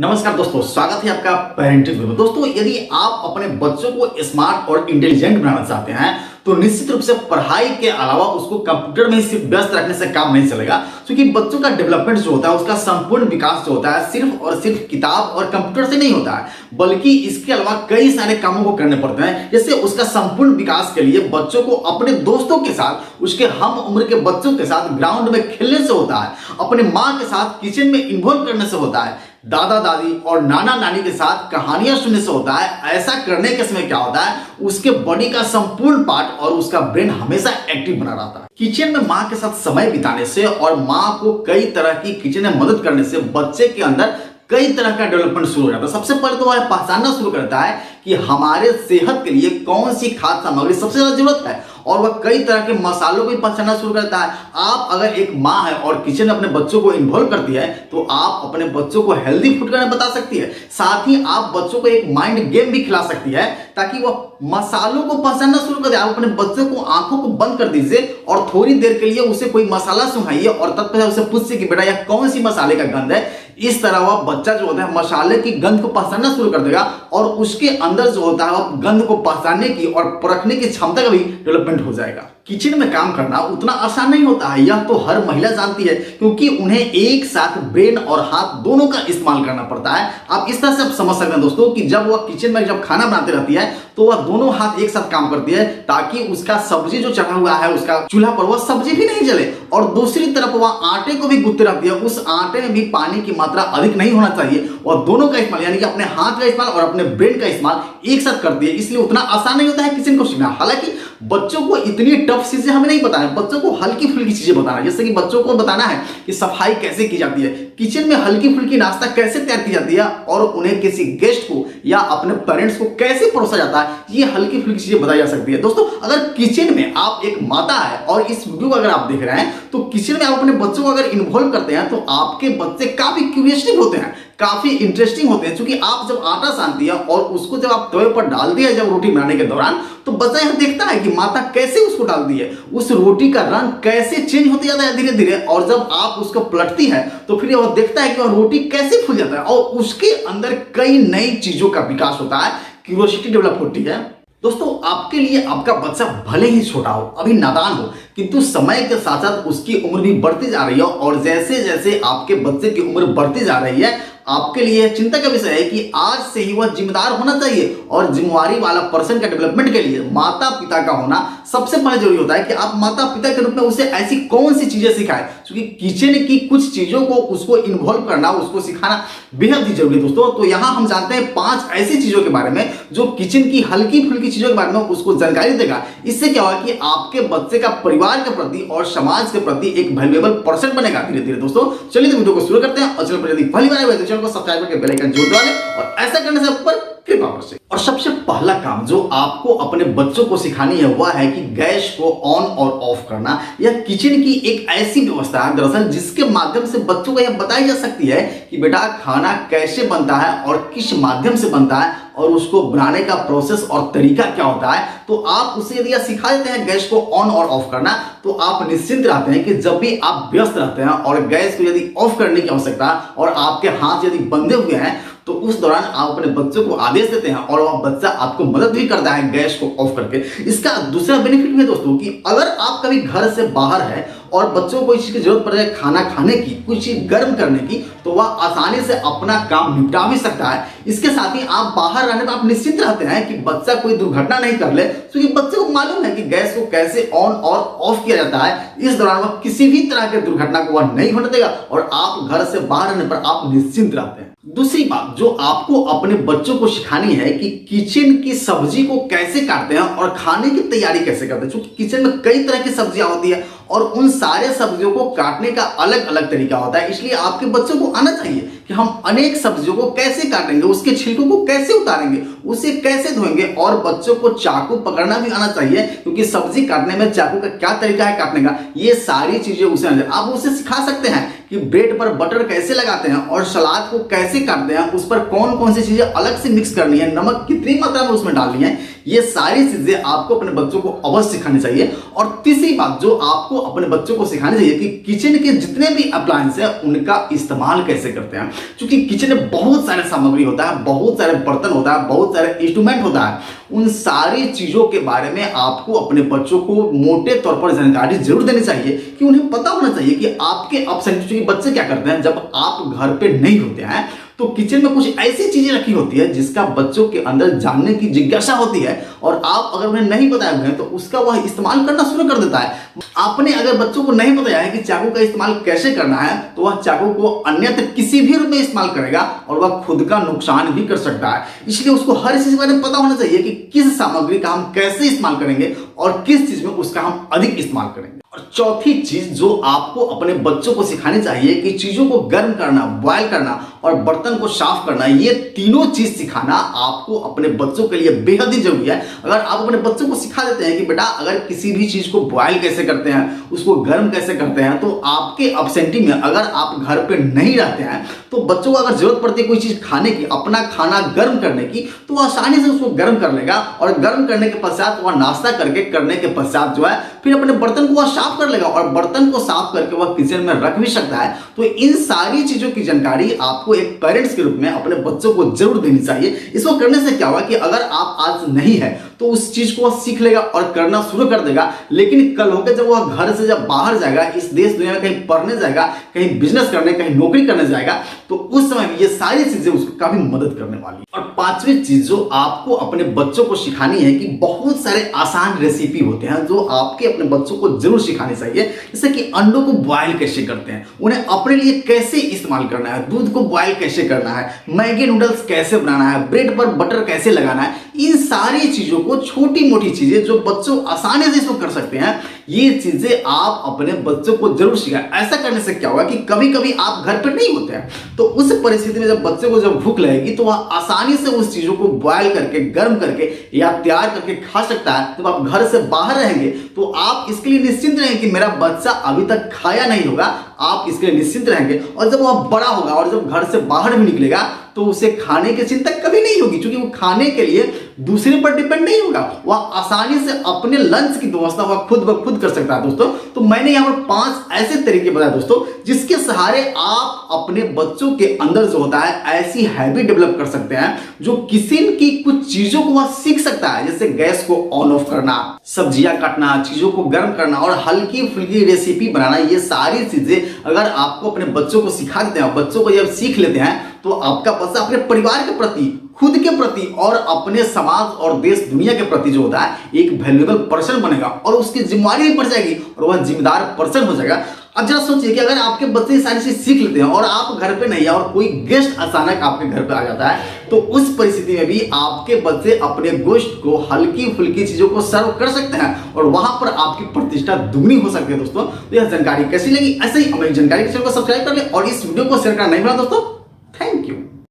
नमस्कार दोस्तों, स्वागत है आपका पेरेंटिंग में। दोस्तों, यदि आप अपने बच्चों को स्मार्ट और इंटेलिजेंट बनाना चाहते हैं तो निश्चित रूप से पढ़ाई के अलावा उसको कंप्यूटर में ही सिर्फ व्यस्त रखने से काम नहीं चलेगा, क्योंकि बच्चों का डेवलपमेंट जो होता है, उसका संपूर्ण विकास जो होता है सिर्फ और सिर्फ किताब और कंप्यूटर से नहीं होता है, बल्कि इसके अलावा कई सारे कामों को करने पड़ते हैं। जैसे उसका संपूर्ण विकास के लिए बच्चों को अपने दोस्तों के साथ, उसके हम उम्र के बच्चों के साथ ग्राउंड में खेलने से होता है, अपने माँ के साथ किचन में इन्वॉल्व करने से होता है, दादा दादी और नाना नानी के साथ कहानियां सुनने से होता है। ऐसा करने के समय क्या होता है, उसके बॉडी का संपूर्ण पार्ट और उसका ब्रेन हमेशा एक्टिव बना रहता है। किचन में माँ के साथ समय बिताने से और माँ को कई तरह की किचन में मदद करने से बच्चे के अंदर कई तरह का डेवलपमेंट शुरू हो जाता है। सबसे पहले तो वह पहचानना शुरू करता है कि हमारे सेहत के लिए कौन सी खाद्य सामग्री सबसे ज्यादा जरूरत है, और वह कई तरह के मसालों को पहचानना शुरू करता है। आप अगर एक माँ है और किचन में अपने बच्चों को इन्वॉल्व करती है तो आप अपने बच्चों को हेल्दी फूड खाना बता सकती है। साथ ही आप बच्चों को एक माइंड गेम भी खिला सकती है ताकि वह मसालों को पहचानना शुरू कर दे। आप अपने बच्चों को आंखों को बंद कर दीजिए और थोड़ी देर के लिए उसे कोई मसाला सुनाइए और तत्पश्चात उसे पूछिए कि बेटा यह कौन सी मसाले का गंध है। इस तरह वह बच्चा जो होता है मसाले की गंध को पहचानना शुरू कर देगा और उसके अंदर जो होता है वह गंध को पहचानने की और परखने की क्षमता का भी डेवलपमेंट हो जाएगा। किचन में काम करना उतना आसान नहीं होता है, यह तो हर महिला जानती है, क्योंकि उन्हें एक साथ ब्रेन और हाथ दोनों का इस्तेमाल करना पड़ता है। आप इस तरह से आप समझ सकते हैं दोस्तों कि जब वह किचन में जब खाना बनाती रहती है तो वह दोनों हाथ एक साथ काम करती है ताकि उसका सब्जी जो चढ़ा हुआ है उसका चूल्हा पर वह सब्जी भी नहीं जले, और दूसरी तरफ वह आटे को भी गूंथती रहती है। उस आटे में भी पानी की मात्रा अधिक नहीं होना चाहिए, और दोनों का इस्तेमाल यानी कि अपने हाथ का इस्तेमाल और अपने ब्रेन का इस्तेमाल एक साथ करती है। इसलिए उतना आसान नहीं होता है किचन को सीखना। हालांकि बच्चों को इतनी टफ चीजें हमें नहीं बताना है, बच्चों को हल्की फुल्की चीजें बताना है। जैसे कि बच्चों को बताना है कि सफाई कैसे की जाती है, किचन में हल्की फुल्की नाश्ता कैसे तैयार की जाती है, और उन्हें किसी गेस्ट को या अपने पेरेंट्स को कैसे परोसा जाता है, ये हल्की फुल्की चीजें बताई जा सकती है। दोस्तों, अगर किचन में आप एक माता है और इस वीडियो को अगर आप देख रहे हैं तो किचन में आप अपने बच्चों को अगर इन्वॉल्व करते हैं तो आपके बच्चे काफी क्यूरियसिव होते हैं, काफी इंटरेस्टिंग होते हैं। क्योंकि आप जब आटा सानती है और उसको जब आप तवे पर डाल दिया जब रोटी बनाने के दौरान, तो बच्चा यह देखता है कि माता कैसे उसको डालती है, उस रोटी का रंग कैसे चेंज होते जाता है धीरे धीरे, और जब आप उसको पलटती है तो फिर वह देखता है कि वह रोटी कैसे फूल जाता है, और उसके अंदर कई नई चीजों का विकास होता है, क्यूरियोसिटी डेवलप होती है। दोस्तों, आपके लिए आपका बच्चा भले ही छोटा हो, अभी नादान हो, किंतु समय के साथ साथ उसकी उम्र भी बढ़ती जा रही है, और जैसे जैसे आपके बच्चे की उम्र बढ़ती जा रही है आपके लिए चिंता का विषय है कि आज से ही वह जिम्मेदार होना चाहिए, और जिम्मेवारी वाला पर्सन का डेवलपमेंट के लिए माता पिता का होना सबसे पहले जरूरी होता है कि आप माता पिता के रूप में उसे ऐसी कौन सी चीजें सिखाएं, क्योंकि किचन की कुछ चीजों को उसको इन्वॉल्व करना, उसको सिखाना बेहद ही जरूरी है। दोस्तों, तो यहाँ हम जानते हैं 5 ऐसी चीजों के बारे में जो किचन की हल्की फुल्की चीजों के बारे में उसको जानकारी देगा। इससे क्या होगा कि आपके बच्चे का परिवार के प्रति और समाज के प्रति एक वैल्यूएबल पर्सन बनेगा धीरे धीरे। दोस्तों, चलिए तो वीडियो को शुरू करते हैं, और चैनल पर यदि पहली बार आए तो चैनल को सब्सक्राइब करके बेल आइकन जरूर दबा लें, और ऐसा करने से ऊपर कृपा से। और सबसे पहला काम जो आपको अपने बच्चों को सिखानी है वह है कि गैस को ऑन और ऑफ करना। यह किचन की एक ऐसी व्यवस्था है दरअसल जिसके माध्यम से बच्चों को यह बताई जा सकती है कि बेटा खाना कैसे बनता है और किस माध्यम से बनता है, और उसको बनाने का प्रोसेस और तरीका क्या होता है। तो आप उसे यदि सिखा देते हैं गैस को ऑन और ऑफ करना, तो आप निश्चिंत रहते हैं कि जब भी आप व्यस्त रहते हैं और गैस को यदि ऑफ करने की आवश्यकता और आपके हाथ यदि बंधे हुए हैं तो उस दौरान आप अपने बच्चों को आदेश देते हैं और वह बच्चा आपको मदद भी करता है गैस को ऑफ करके। इसका दूसरा बेनिफिट है दोस्तों कि अगर आप कभी घर से बाहर है और बच्चों को इस चीज की जरूरत पड़ जाए खाना खाने की, कुछ चीज गर्म करने की, तो वह आसानी से अपना काम निपटा भी सकता है। इसके साथ ही आप बाहर रहने पर आप निश्चित रहते हैं कि बच्चा कोई दुर्घटना नहीं कर ले, क्योंकि बच्चे को मालूम है कि गैस को कैसे ऑन और ऑफ किया जाता है। इस दौरान वह किसी भी तरह के दुर्घटना को वह नहीं होने देगा, और आप घर से बाहर रहने पर आप निश्चिंत रहते हैं। दूसरी बात जो आपको अपने बच्चों को सिखानी है कि किचन की सब्जी को कैसे काटते हैं और खाने की तैयारी कैसे करते हैं, क्योंकि किचन में कई तरह की सब्जियां होती है और उन सारे सब्जियों को काटने का अलग अलग तरीका होता है। इसलिए आपके बच्चों को आना चाहिए कि हम अनेक सब्जियों को कैसे काटेंगे, उसके छिलकों को कैसे उतारेंगे, उसे कैसे धोएंगे, और बच्चों को चाकू पकड़ना भी आना चाहिए, क्योंकि सब्जी काटने में चाकू का क्या तरीका है काटने का, ये सारी चीजें उसे आप उसे सिखा सकते हैं कि ब्रेड पर बटर कैसे लगाते हैं और सलाद को कैसे काटते हैं, उस पर कौन कौन सी चीजें अलग से मिक्स करनी है, नमक कितनी मात्रा में उसमें डालनी है, ये सारी चीजें आपको अपने बच्चों को अवश्य सिखानी चाहिए। और तीसरी बात जो आपको अपने बच्चों को सिखानी चाहिए कि किचन के जितने भी अप्लायंस है उनका इस्तेमाल कैसे करते हैं। क्योंकि किचन में बहुत सारे सामग्री होता है, बहुत सारे बर्तन होता है, बहुत सारे इंस्ट्रूमेंट होता है। उन सारी चीजों के बारे में आपको अपने बच्चों को मोटे तौर पर जानकारी जरूर देनी चाहिए कि उन्हें पता होना चाहिए कि आपके अपसेंट बच्चे क्या करते हैं जब आप घर पे नहीं होते हैं। तो किचन में कुछ ऐसी चीजें रखी होती है जिसका बच्चों के अंदर जानने की जिज्ञासा होती है, और आप अगर उन्हें नहीं बताए हुए हैं तो उसका वह इस्तेमाल करना शुरू कर देता है। आपने अगर बच्चों को नहीं बताया है कि चाकू का इस्तेमाल कैसे करना है तो वह चाकू को अन्यत्र किसी भी रूप में इस्तेमाल करेगा और वह खुद का नुकसान भी कर सकता है। इसलिए उसको हर चीज के बारे में पता होना चाहिए कि किस सामग्री का हम कैसे इस्तेमाल करेंगे और किस चीज में उसका हम अधिक इस्तेमाल करेंगे। और चौथी चीज जो आपको अपने बच्चों को सिखानी चाहिए कि चीजों को गर्म करना, बॉयल करना और बर्तन को साफ करना, ये तीनों चीज सिखाना आपको अपने बच्चों के लिए बेहद ही जरूरी है। अगर आप अपने बच्चों को सिखा देते हैं कि बेटा अगर किसी भी चीज को बॉयल कैसे करते हैं, उसको गर्म कैसे करते हैं, तो आपके अपसेंटी में अगर आप घर पे नहीं रहते हैं तो बच्चों को अगर जरूरत पड़ती है कोई चीज खाने की, अपना खाना गर्म करने की, तो वह आसानी से उसको गर्म कर लेगा और गर्म करने के पश्चात वह नाश्ता करने के पश्चात जो है फिर अपने बर्तन को वह साफ कर लेगा और बर्तन को साफ करके वह किचन में रख भी सकता है। तो इन सारी चीजों की जानकारी आपको एक पेरेंट्स के रूप में अपने बच्चों को जरूर देनी चाहिए। इसको करने से क्या होगा कि अगर आप आज नहीं है तो उस चीज को वह सीख लेगा और करना शुरू कर देगा, लेकिन कल होकर जब वह घर से जब बाहर जाएगा, इस देश दुनिया में कहीं पढ़ने जाएगा, कहीं बिजनेस करने, कहीं नौकरी करने जाएगा, तो उस समय में ये सारी चीजें उसको काफी मदद करने वाली है। और पांचवी चीज जो आपको अपने बच्चों को सिखानी है कि बहुत सारे आसान रेसिपी होते हैं जो आपके अपने बच्चों को जरूर सिखानी चाहिए। जैसे कि अंडों को बॉयल कैसे करते हैं, उन्हें अपने लिए कैसे इस्तेमाल करना है, दूध को बॉयल कैसे करना है, मैगी नूडल्स कैसे बनाना है, ब्रेड पर बटर कैसे लगाना है, इन सारी चीजों को, छोटी मोटी चीजें जो बच्चों आसानी से इसको कर सकते हैं, ये चीजें आप अपने बच्चों को जरूर सिखाएं। ऐसा करने से क्या होगा कि कभी कभी आप घर पर नहीं होते हैं तो उस परिस्थिति में जब बच्चे को जब भूख लगेगी तो वह आसानी से उस चीजों को बॉयल करके, गर्म करके या तैयार करके खा सकता है। जब आप घर से बाहर रहेंगे तो आप इसके लिए निश्चिंत रहेंगे कि मेरा बच्चा अभी तक खाया नहीं होगा, आप इसके लिए निश्चिंत रहेंगे। और जब वह बड़ा होगा और जब घर से बाहर भी निकलेगा तो उसे खाने की चिंता कभी नहीं होगी, क्योंकि वो खाने के लिए दूसरे पर डिपेंड नहीं होगा, वह आसानी से अपने लंच की व्यवस्था वह खुद ब खुद कर सकता है। दोस्तों तो मैंने यहाँ पर 5 ऐसे तरीके बताए दोस्तों जिसके सहारे आप अपने बच्चों के अंदर जो होता है ऐसी हैबिट डेवलप कर सकते हैं जो किचन की कुछ चीजों को वह सीख सकता है। जैसे गैस को ऑन ऑफ करना, सब्जियां काटना, चीजों को गर्म करना और हल्की फुल्की रेसिपी बनाना, ये सारी चीजें अगर आपको अपने बच्चों को सिखा देते हैं, बच्चों को जब सीख लेते हैं तो आपका बच्चा अपने परिवार के प्रति, खुद के प्रति और अपने समाज और देश दुनिया के प्रति जो होता है एक वैल्यूएबल पर्सन बनेगा और उसकी जिम्मेदारी भी बढ़ जाएगी और वह जिम्मेदार पर्सन हो जाएगा। अब जरा सोचिए कि अगर आपके बच्चे ये सारी चीज सीख लेते हैं और आप घर पे नहीं है और कोई गेस्ट अचानक आपके घर पे आ जाता है तो उस परिस्थिति में भी आपके बच्चे अपने गेस्ट को हल्की फुल्की चीजों को सर्व कर सकते हैं और वहां पर आपकी प्रतिष्ठा दुगनी हो सकती है। दोस्तों तो यह जानकारी कैसी लगी, ऐसे ही हमारी जानकारी के चैनल को सब्सक्राइब कर ले और इस वीडियो को शेयर करना नहीं भूलना दोस्तों। Thank you.